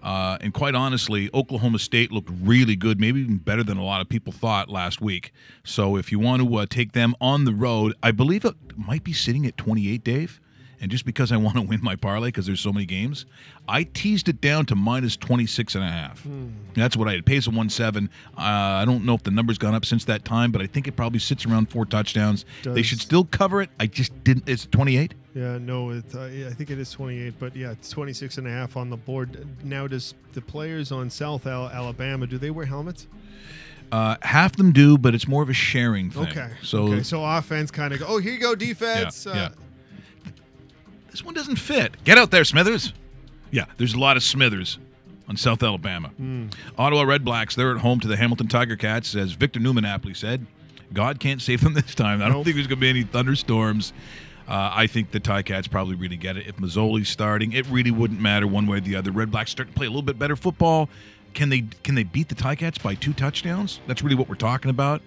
And quite honestly, Oklahoma State looked really good, maybe even better than a lot of people thought last week. So if you want to take them on the road, I believe it might be sitting at 28, Dave. And just because I want to win my parlay because there's so many games, I teased it down to minus 26.5. That's what I had. It pays a 1.7. I don't know if the number's gone up since that time, but I think it probably sits around 4 touchdowns. They should still cover it. I just didn't. It's 28? Yeah, no, I think it is 28, but yeah, it's 26.5 on the board. Now, does the players on South Alabama, do they wear helmets? Half them do, but it's more of a sharing thing. Okay. So offense kind of go, oh, here you go, defense. Yeah. This one doesn't fit. Get out there, Smithers. Yeah, there's a lot of Smithers on South Alabama. Ottawa Red Blacks, they're at home to the Hamilton Tiger Cats. As Victor Newman aptly said, God can't save them this time. I don't think there's going to be any thunderstorms. I think the Ticats probably really get it. If Mazzoli's starting, it really wouldn't matter one way or the other. Red Blacks start to play a little bit better football. Can they beat the Ticats by 2 touchdowns? That's really what we're talking about.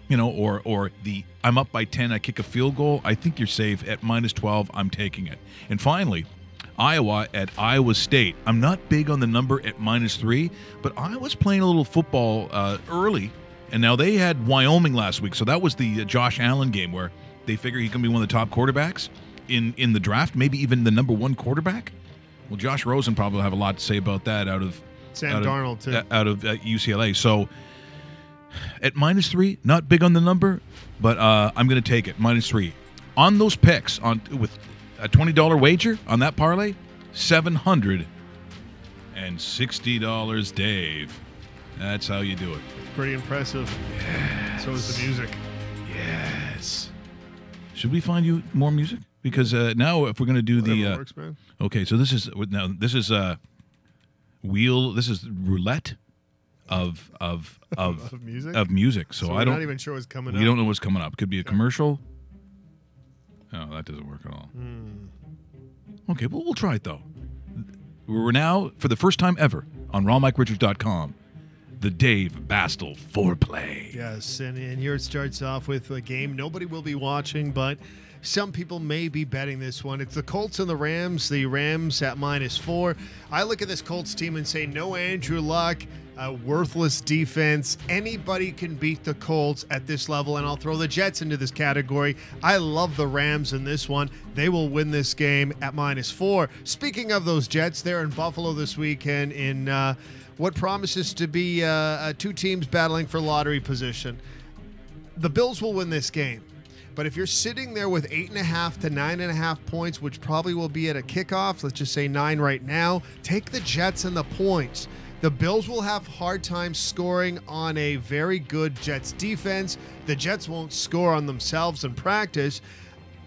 You know, or the I'm up by 10, I kick a field goal. I think you're safe at minus 12. I'm taking it. And finally, Iowa at Iowa State. I'm not big on the number at minus 3, but Iowa's playing a little football early, and now they had Wyoming last week. So that was the Josh Allen game where they figure he can be one of the top quarterbacks in the draft, maybe even the number 1 quarterback. Well, Josh Rosen probably will have a lot to say about that out of Darnold too. Out of UCLA. So at minus 3, not big on the number, but I'm going to take it, minus 3. On those picks, with a $20 wager on that parlay, $760, Dave. That's how you do it. Pretty impressive. Yes. So is the music. Yes. Should we find you more music? Because now, if we're going to do Whatever works, man. okay, so this is wheel. This is roulette of music. of music. So we're I don't. not even sure what's coming up. We don't know what's coming up. Could be a commercial. No, that doesn't work at all. Okay, well, we'll try it though. We're now, for the first time ever, on rawmike.richards.com, the Dave Bastel foreplay. Yes, and here it starts off with a game nobody will be watching, but some people may be betting this one. It's the Colts and the Rams. The Rams at -4. I look at this Colts team and say, no Andrew Luck, a worthless defense. Anybody can beat the Colts at this level, and I'll throw the Jets into this category. I love the Rams in this one. They will win this game at -4. Speaking of those Jets, they're in Buffalo this weekend in what promises to be two teams battling for lottery position. The Bills will win this game. But if you're sitting there with 8.5 to 9.5 points, which probably will be at a kickoff, let's just say 9 right now, take the Jets and the points. The Bills will have hard time scoring on a very good Jets defense. The Jets won't score on themselves in practice.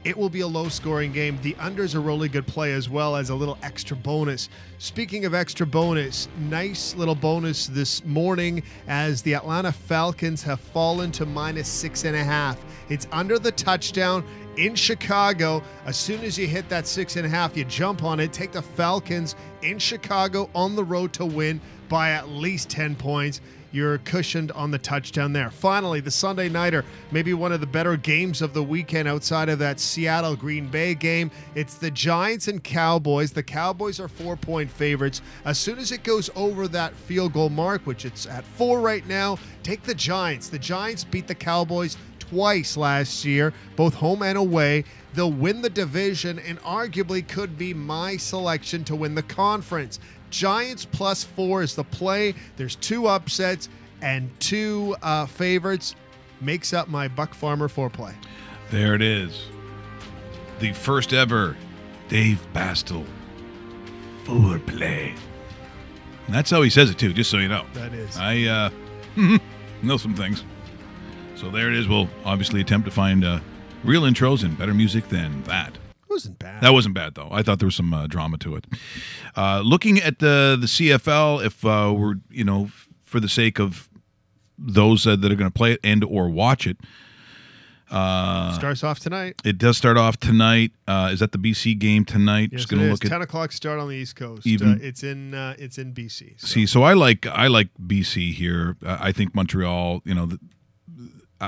It will be a low-scoring game. The under's a really good play as well as a little extra bonus. Speaking of extra bonus, nice little bonus this morning as the Atlanta Falcons have fallen to -6.5. It's under the touchdown in Chicago. As soon as you hit that 6.5, you jump on it. Take the Falcons in Chicago on the road to win by at least 10 points. You're cushioned on the touchdown there. Finally, the Sunday nighter, maybe one of the better games of the weekend outside of that Seattle-Green Bay game. It's the Giants and Cowboys. The Cowboys are 4-point favorites. As soon as it goes over that field goal mark, which it's at 4 right now, take the Giants. The Giants beat the Cowboys twice last year, both home and away. They'll win the division and arguably could be my selection to win the conference. Giants +4 is the play. There's 2 upsets and 2 favorites. Makes up my Buck Farmer foreplay. There it is. The first ever Dave Bastel foreplay. And that's how he says it too, just so you know. That is. I know some things. So there it is. We'll obviously attempt to find real intros and better music than that. Wasn't bad. That wasn't bad, though. I thought there was some drama to it. Looking at the CFL, if we're, for the sake of those that are going to play it and or watch it. Starts off tonight. It does start off tonight. Is that the BC game tonight? Yes, Just going to look at 10 o'clock start on the East Coast. Even, it's in BC. So. See, so I like BC here. I think Montreal,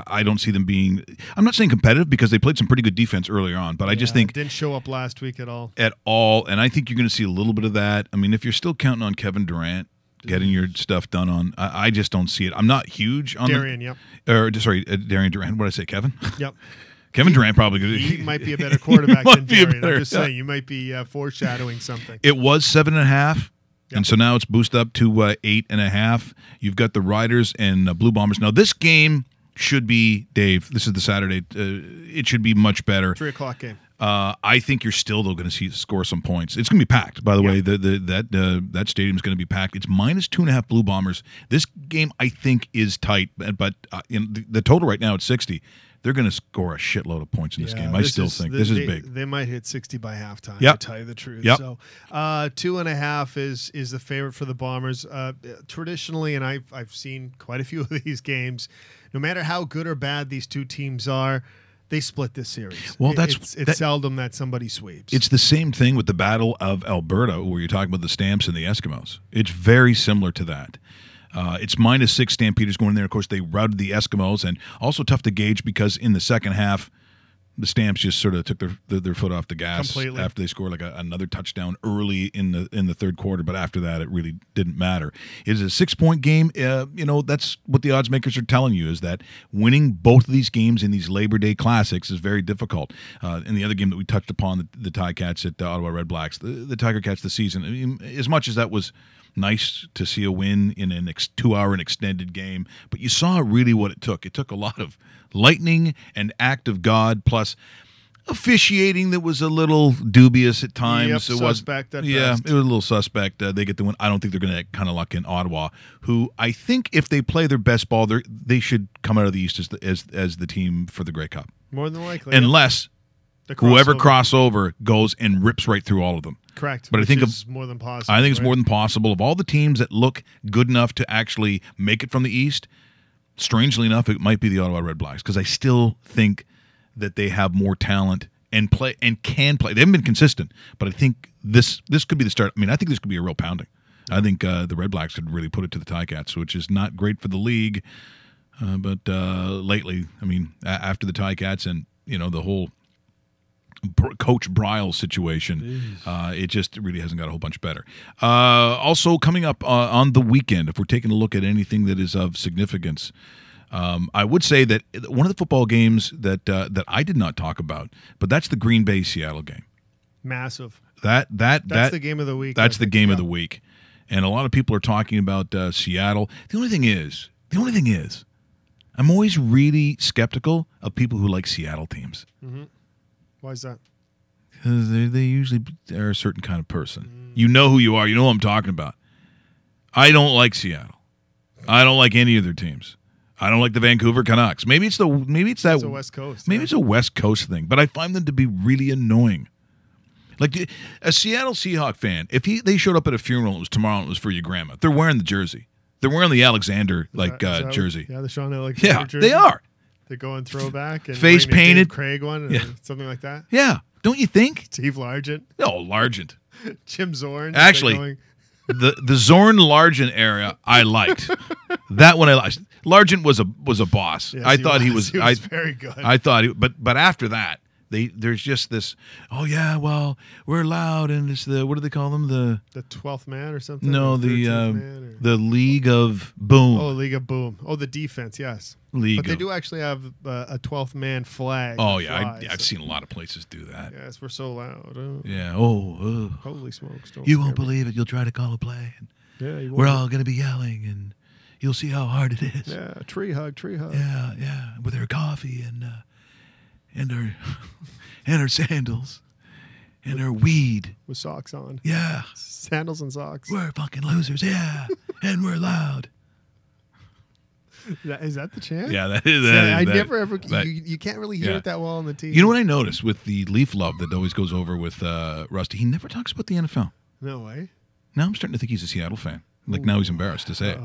I don't see them being – I'm not saying competitive because they played some pretty good defense earlier on, but I just think – didn't show up last week at all. And I think you're going to see a little bit of that. I mean, if you're still counting on Kevin Durant getting your stuff done on – I just don't see it. I'm not huge on Darian, yep. Darian Durant. What did I say, Kevin? Yep. Kevin Durant probably could. He might be a better quarterback than Darian. I'm just saying, you might be foreshadowing something. It was 7.5. And so now it's boosted up to 8.5. You've got the Riders and Blue Bombers. Now, this game – should be, Dave, this is the Saturday, it should be much better. 3 o'clock game. I think you're still, though, going to score some points. It's going to be packed, by the way. That stadium's going to be packed. It's -2.5 Blue Bombers. This game, I think, is tight, but the total right now at 60. They're going to score a shitload of points in this game. I still think this is big. They might hit 60 by halftime, to tell you the truth. Yep. So 2.5 is the favorite for the Bombers. Traditionally, and I've seen quite a few of these games, no matter how good or bad these two teams are, they split this series. Well, it's seldom that somebody sweeps. It's the same thing with the Battle of Alberta, where you're talking about the Stamps and the Eskimos. It's very similar to that. It's -6 Stampeders going in there. Of course, they routed the Eskimos, and also tough to gauge because in the second half, the Stamps just sort of took their foot off the gas completely after they scored another touchdown early in the third quarter. But after that, it really didn't matter. It is a 6-point game. That's what the odds makers are telling you, is that winning both of these games in these Labor Day Classics is very difficult. In the other game that we touched upon, the Ticats at the Ottawa Red Blacks, the Tiger Cats this season, I mean, as much as that was nice to see a win in an 2-hour and extended game, but you saw really what it took. It took a lot of lightning and act of God, plus officiating that was a little dubious at times. Yep, suspect at yeah, best. it was a little suspect. They get the win. I don't think they're going to kind of luck in Ottawa, who I think if they play their best ball, they should come out of the East as the team for the Grey Cup. More than likely. Unless whoever crossover goes and rips right through all of them. Correct. But I think it's more than possible. I think it's more than possible. Of all the teams that look good enough to actually make it from the East, strangely enough, it might be the Ottawa Red Blacks, because I still think that they have more talent and can play. They haven't been consistent, but I think this could be the start. I mean, I think this could be a real pounding. I think the Red Blacks could really put it to the Ticats, which is not great for the league. But lately, I mean, after the Ticats and the whole Coach Bryles situation, it just really hasn't got a whole bunch better. Also, coming up on the weekend, if we're taking a look at anything that is of significance. I would say that one of the football games that I did not talk about, but that's the Green Bay Seattle game. Massive. That's the game of the week. That's the game of the week, and a lot of people are talking about Seattle. The only thing is, I'm always really skeptical of people who like Seattle teams. Mm-hmm. Why is that? Because they usually are a certain kind of person. You know who you are. You know what I'm talking about. I don't like Seattle. I don't like any of their teams. I don't like the Vancouver Canucks. Maybe it's a West Coast. Maybe it's a West Coast thing, but I find them to be really annoying. Like a Seattle Seahawk fan, if they showed up at a funeral and it was tomorrow and it was for your grandma, they're wearing the jersey. They're wearing the Alexander jersey. Yeah, the Sean Alexander jersey. They are. They're going throwback and face painted Dave Craig one, or something like that. Yeah, don't you think? Steve Largent. No, Largent. Jim Zorn. Actually, the Zorn Largent era I liked. That one I liked. Largent was a boss. Yes, I thought he was very good. I thought but after that, there's just this. Oh yeah, well we're loud and it's what do they call them, the 12th man or something? No, the League of Boom. Oh, League of Boom. Oh, the defense, yes. But they do actually have a 12th man flag. Oh yeah, I've seen a lot of places do that. Yes, we're so loud. Yeah. Holy smokes! You won't believe it. You'll try to call a play. And we're all gonna be yelling and. You'll see how hard it is. Yeah, tree hug. Yeah, with our coffee and our sandals and our weed with socks on. Yeah, sandals and socks. We're fucking losers. Yeah, and we're loud. Is that the chant? Yeah, that is. I never ever. You can't really hear it that well on the TV. You know what I noticed with the Leaf love that always goes over with Rusty? He never talks about the NFL. No way. Now I'm starting to think he's a Seattle fan. Like now he's embarrassed to say it.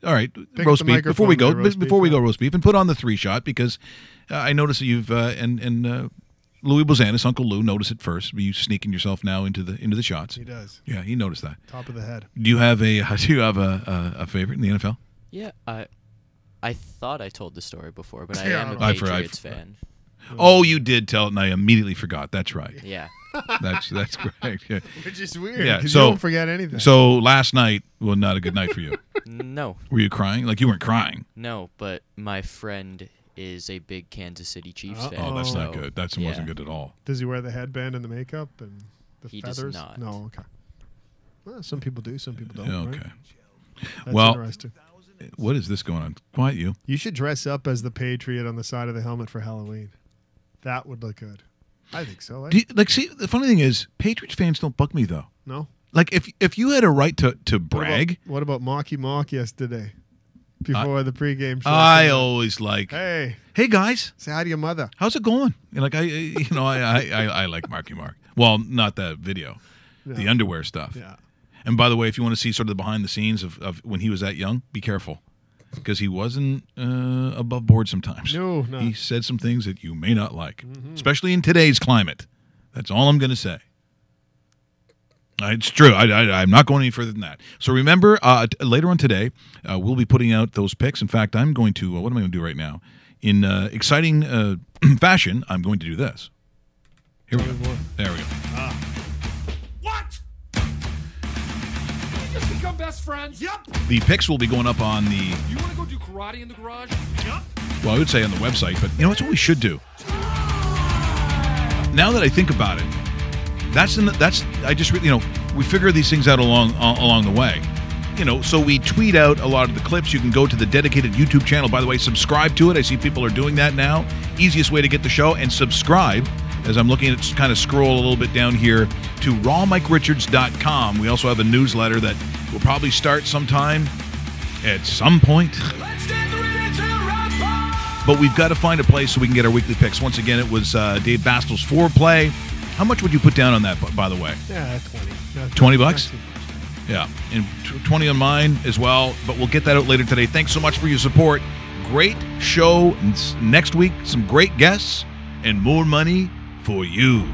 All right, Pick roast beef. Before we go roast beef, and put on the 3-shot because I noticed that you've and Louis Bozanis, Uncle Lou, noticed it first. You sneaking yourself now into the shots. He does. Yeah, he noticed that. Top of the head. Do you have a favorite in the NFL? Yeah, I thought I told the story before, but I am a Patriots fan. Oh, you did tell it, and I immediately forgot. That's right. Yeah. That's correct. Yeah. Which is weird. Yeah, because you don't forget anything. So last night was not a good night for you. No. Were you crying? Like you weren't crying. No, but my friend is a big Kansas City Chiefs fan. Oh, that's not good. That wasn't good at all. Does he wear the headband and the makeup and the feathers? He does not. No, okay. Well, some people do, some people don't. Okay. Right? That's interesting. What is this going on? Quiet you. You should dress up as the Patriot on the side of the helmet for Halloween. That would look good. I think so. See, the funny thing is, Patriots fans don't bug me though. No. Like if you had a right to brag. What about Mocky Mock yesterday? Before the pregame show. I always like. Hey guys. Say hi to your mother. How's it going? And like I like Marky Mark. Well, not that video, the underwear stuff. Yeah. And by the way, if you want to see sort of the behind the scenes of when he was that young, be careful. Because he wasn't above board sometimes. No. He said some things that you may not like, especially in today's climate. That's all I'm going to say. It's true. I'm not going any further than that. So remember, later on today, we'll be putting out those picks. In fact, I'm going to, what am I going to do right now? In exciting fashion, I'm going to do this. Here we go. There we go. What? We just become best friends? Yep. The picks will be going up on the... You want to go do karate in the garage? Yep. Well, I would say on the website, but that's what we should do. Now that I think about it, we figure these things out along the way. So we tweet out a lot of the clips. You can go to the dedicated YouTube channel. By the way, subscribe to it. I see people are doing that now. Easiest way to get the show and subscribe as I'm looking at kind of scroll a little bit down here to rawmikeRichards.com. We also have a newsletter that will probably start sometime at some point. But we've got to find a place so we can get our weekly picks. Once again, it was Dave Bastel's foreplay. How much would you put down on that, by the way? Yeah, 20. No, 20 bucks? Yeah, and 20 on mine as well, but we'll get that out later today. Thanks so much for your support. Great show next week, some great guests, and more money for you.